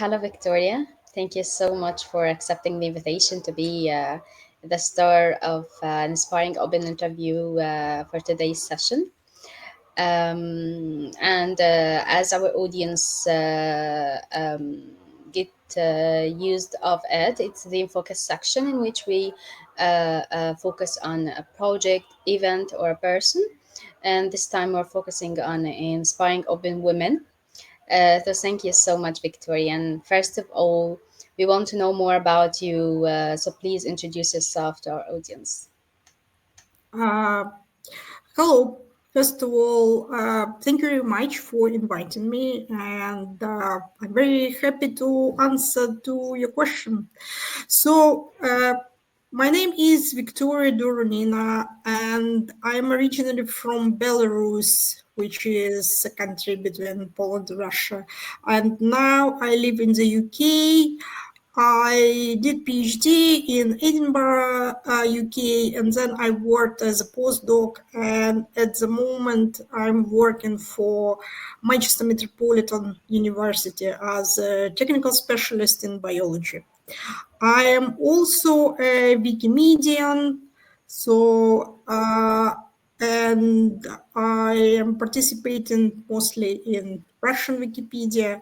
Hello, Victoria. Thank you so much for accepting the invitation to be the star of an inspiring open interview for today's session. And as our audience get used of it, it's the focus section in which we focus on a project, event, or a person. And this time we're focusing on inspiring open women. So thank you so much, Victoria. And first of all, we want to know more about you. So please introduce yourself to our audience. Uh, Hello. First of all, thank you very much for inviting me, and I'm very happy to answer to your question. So, my name is Victoria Doronina, and I'm originally from Belarus, which is a country between Poland and Russia. And now I live in the UK. I did PhD in Edinburgh, UK, and then I worked as a postdoc. And at the moment, I'm working for Manchester Metropolitan University as a technical specialist in biology. I am also a Wikimedian, and I am participating mostly in Russian Wikipedia,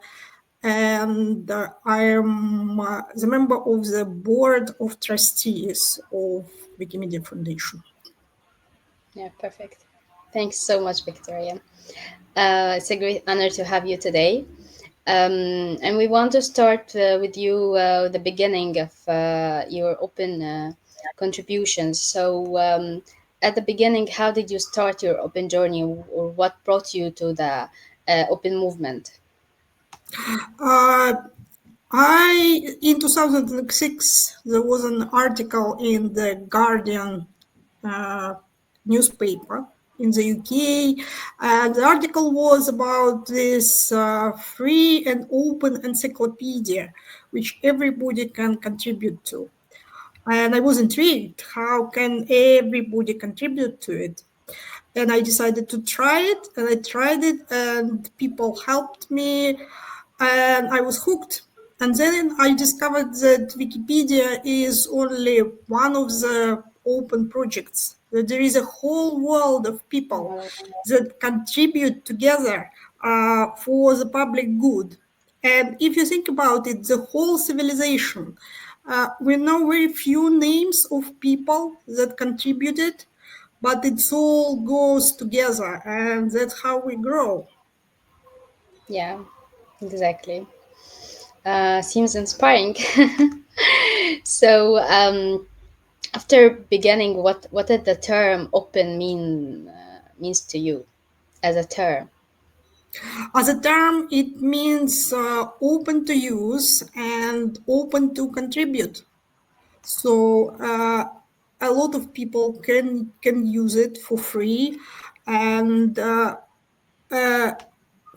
and I am the member of the board of trustees of Wikimedia Foundation. Yeah, perfect. Thanks so much, Victoria. It's a great honor to have you today. And we want to start with you, the beginning of your open contributions. So, at the beginning, how did you start your open journey, or what brought you to the open movement? Uh, in 2006, there was an article in the Guardian uh, newspaper in the UK, and the article was about this free and open encyclopedia, which everybody can contribute to. And I was intrigued, how can everybody contribute to it? And I decided to try it, and I tried it, and people helped me, and I was hooked. And then I discovered that Wikipedia is only one of the open projects, that there is a whole world of people that contribute together for the public good. And if you think about it, the whole civilization, we know very few names of people that contributed, but it all goes together, and that's how we grow. Yeah, exactly. Seems inspiring. So, after beginning, what did the term "open" means to you as a term? As a term, it means open to use and open to contribute. So a lot of people can use it for free, and uh,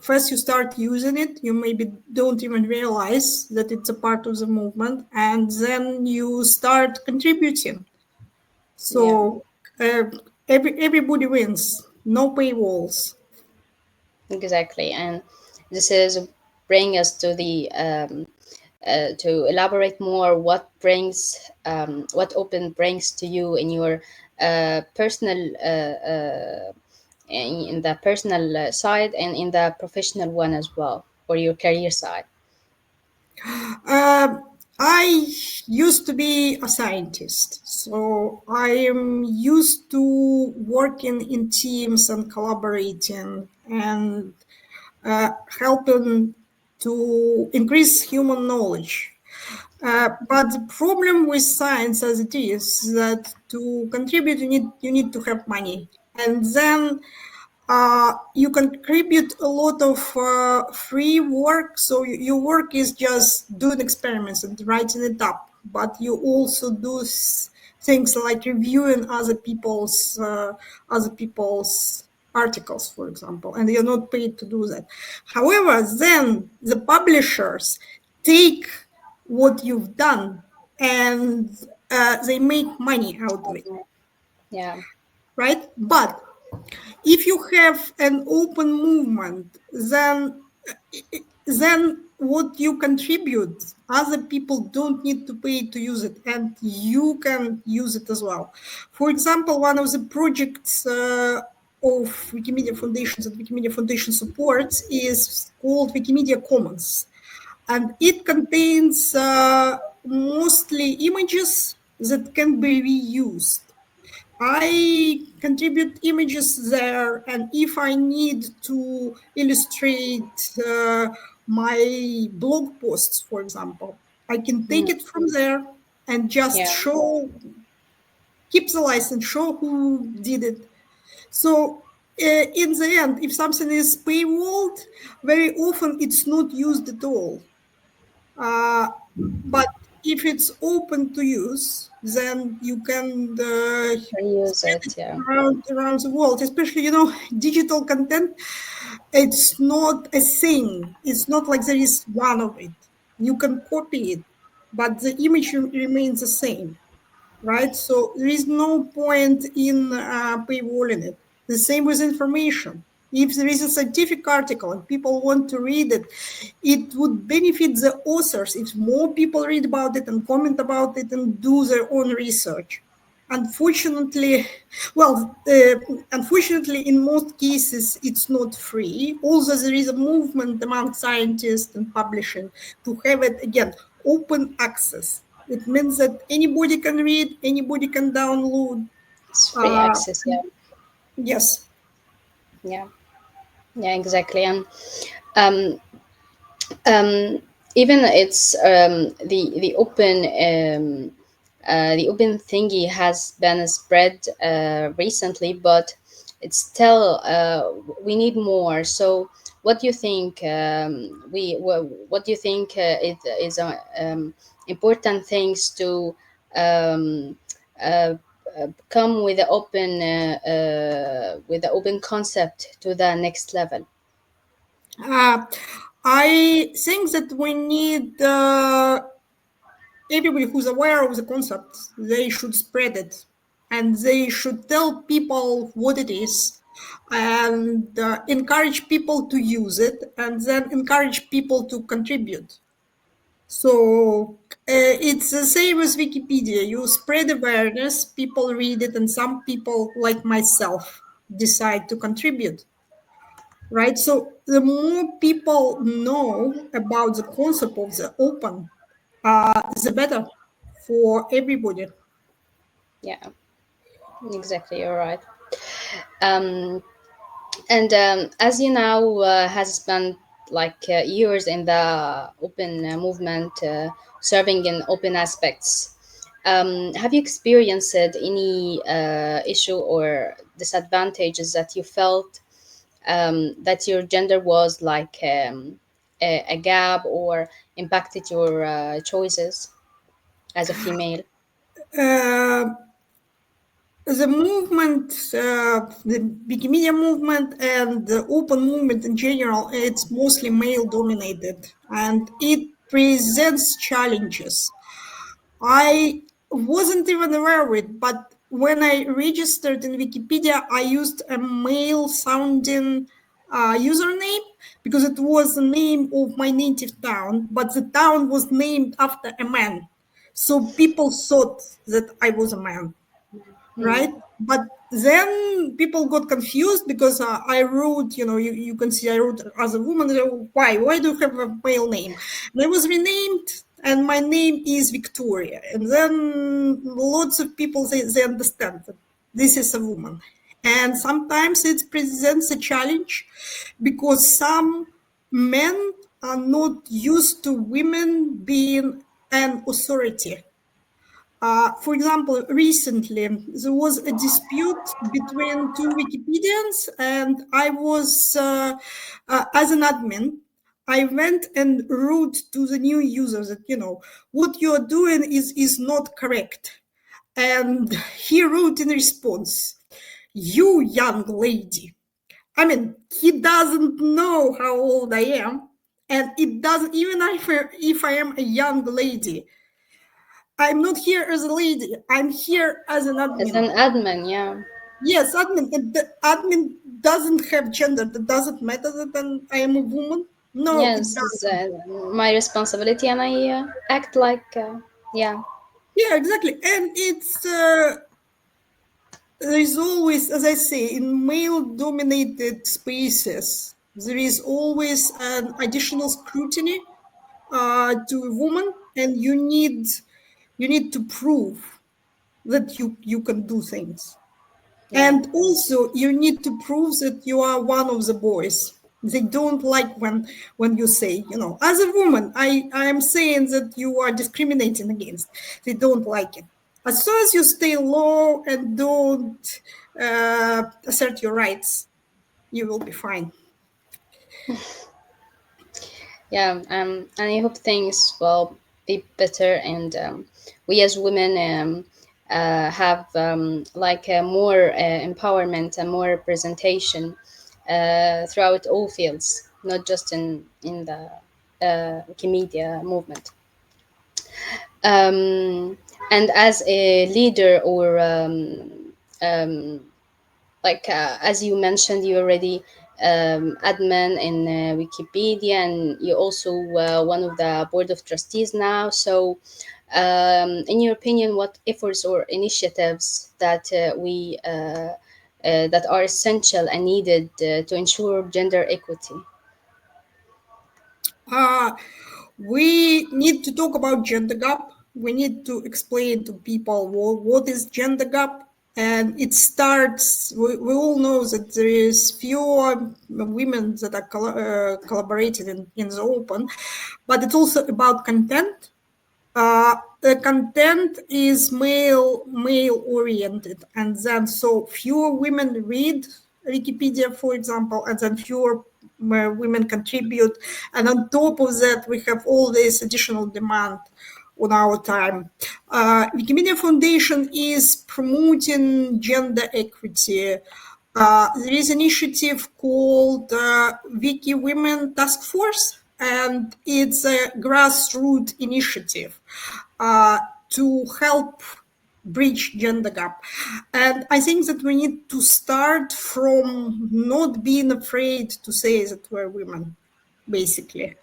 first you start using it, you maybe don't even realize that it's a part of the movement, and then you start contributing. Yeah, So uh, everybody wins, no paywalls. exactly. And this is bring us to the to elaborate more what open brings to you in your personal in the personal side and in the professional one as well, or your career side. Uh, I used to be a scientist, so I am used to working in teams and collaborating and helping to increase human knowledge. But the problem with science as it is that to contribute, you need to have money. And then you contribute a lot of free work. So your work is just doing experiments and writing it up, but you also do things like reviewing other people's articles, for example, and you're not paid to do that. However, then the publishers take what you've done, and they make money out of it, Yeah, right? But if you have an open movement, then then what you contribute, other people don't need to pay to use it, and you can use it as well. For example, one of the projects of Wikimedia Foundations that Wikimedia Foundation supports is called Wikimedia Commons, and it contains mostly images that can be reused. I contribute images there, and if I need to illustrate my blog posts, for example, I can take Mm, it from there and just yeah, show, keep the license, show who did it. So, in the end, if something is paywalled, very often it's not used at all. Uh, but if it's open to use, then you can reuse spread it. it Yeah, around the world. Especially, digital content. It's not a thing. It's not like there is one of it. You can copy it, but the image remains the same, right? So there is no point in paywalling it. The same with information. If there is a scientific article and people want to read it, it would benefit the authors if more people read about it and comment about it and do their own research. Unfortunately, well, unfortunately, in most cases, it's not free. Also, there is a movement among scientists and publishing to have it again open access. It means that anybody can read, anybody can download. it's free Uh, access. Yeah, yes. yeah, yeah, exactly. And um, um, even it's the open thingy has been spread recently, but it's still we need more. So, what do you think? What do you think is important things to um, uh, come with the open concept to the next level? Uh, I think that we need everybody who's aware of the concept, they should spread it and they should tell people what it is and encourage people to use it and then encourage people to contribute. So it's the same as Wikipedia. You spread awareness, people read it, and some people, like myself, decide to contribute, right? So the more people know about the concept of the open, the better for everybody. Yeah, exactly. You're right. Um, and as you now has spent like years in the open movement, serving in open aspects, have you experienced any issue or disadvantages that you felt that your gender was like a gap or impacted your choices as a female? Uh, the movement, the Wikimedia movement and the open movement in general, it's mostly male dominated and it presents challenges. I wasn't even aware of it, but when I registered in Wikipedia, I used a male sounding username because it was the name of my native town, but the town was named after a man. So people thought that I was a man, Mm, right? But then people got confused because I wrote, you can see I wrote as a woman. Why? Why do you have a male name? And I was renamed, and my name is Victoria. And then lots of people they understand that this is a woman. And sometimes it presents a challenge because some men are not used to women being an authority. For example, recently there was a dispute between two Wikipedians, and I was, as an admin, I went and wrote to the new users that, what you're doing is not correct. And he wrote in response, "You young lady." I mean, he doesn't know how old I am. And it doesn't, even if I am a young lady, I'm not here as a lady. I'm here as an as admin. an admin, yeah. Yes, admin. And the admin doesn't have gender. That doesn't matter that I am a woman. No, it Yes, it's doesn't. my responsibility, and I act like yeah, Yeah, exactly. And it's there is always, as I say, in male-dominated spaces, there is always an additional scrutiny to a woman, and you need to prove that you can do things. yeah, And also, you need to prove that you are one of the boys. They don't like when you say, as a woman, I am saying that you are discriminating against. They don't like it. As soon as you stay low and don't assert your rights, you will be fine. yeah. And I hope things will be better, and we as women have like more empowerment and more representation throughout all fields, not just in the Wikimedia movement. Um, and as a leader, or like as you mentioned, you already admin in Wikipedia, and you're also one of the board of trustees now. So, in your opinion, what efforts or initiatives that that are essential and needed to ensure gender equity? Uh, we need to talk about gender gap. We need to explain to people what is gender gap. And it starts, we all know that there is fewer women that are collaborating in the open, but it's also about content. The content is male oriented, and then so fewer women read Wikipedia, for example, and then fewer women contribute, and on top of that, we have all this additional demand on our time. Wikimedia Foundation is promoting gender equity. There is an initiative called Wiki Women Task Force, and it's a grassroots initiative uh, to help bridge gender gap. And I think that we need to start from not being afraid to say that we're women, basically.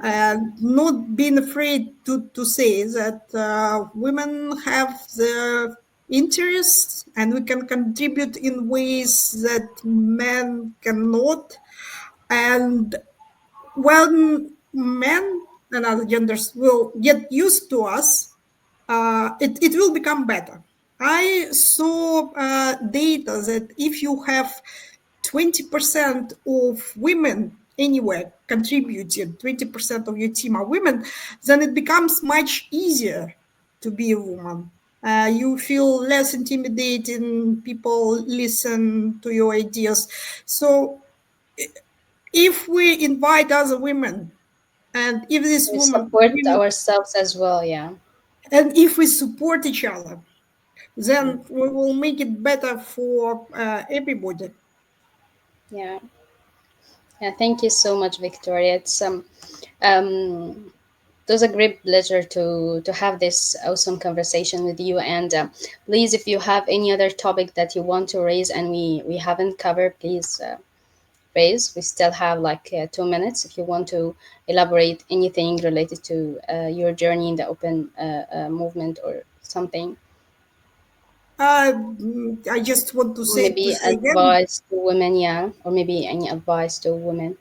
And not being afraid to say that women have the interests and we can contribute in ways that men cannot. And when men and other genders will get used to us, it will become better. I saw data that if you have 20% of women anywhere contributed, 20% of your team are women, then it becomes much easier to be a woman. You feel less intimidating, people listen to your ideas. So if we invite other women, and if this We woman, support ourselves as well. Yeah, and if we support each other, then we will make it better for everybody. yeah, yeah. Thank you so much, Victoria. Um, it was a great pleasure to have this awesome conversation with you. And please, if you have any other topic that you want to raise and we haven't covered, please raise. We still have like 2 minutes if you want to elaborate anything related to your journey in the open movement or something. I just want to Maybe say again, advice to women, yeah, or maybe any advice to women.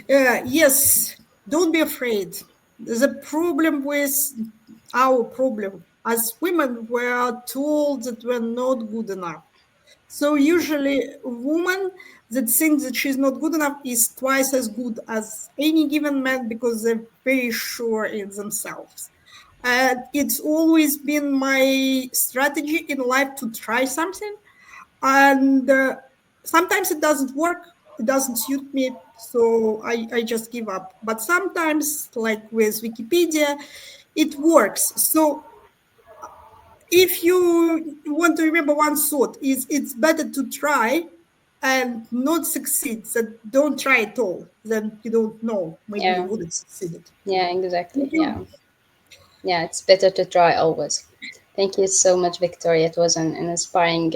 yes, don't be afraid. The problem with our problem as women, we are told that we're not good enough. So usually, a woman that thinks that she's not good enough is twice as good as any given man because they're very sure in themselves. And it's always been my strategy in life to try something, and sometimes it doesn't work, it doesn't suit me, so I just give up. But sometimes, like with Wikipedia, it works. So if you want to remember one thought, is it's better to try and not succeed than don't try at all. Then you don't know, maybe you Yeah, wouldn't succeed. yeah, Thank exactly. you. Yeah, yeah. It's better to try always. Thank you so much, Victoria. It was an inspiring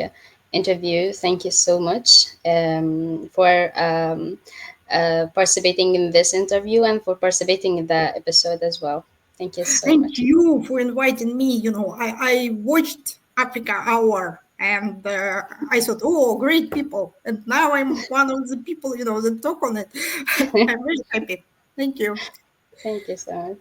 interview. Thank you so much for participating in this interview and for participating in the episode as well. Thank you so Thank much. you for inviting me. I watched Africa Hour and I thought, oh, great people. And now I'm one of the people, that talk on it. I'm very happy. Thank you. Thank you so much.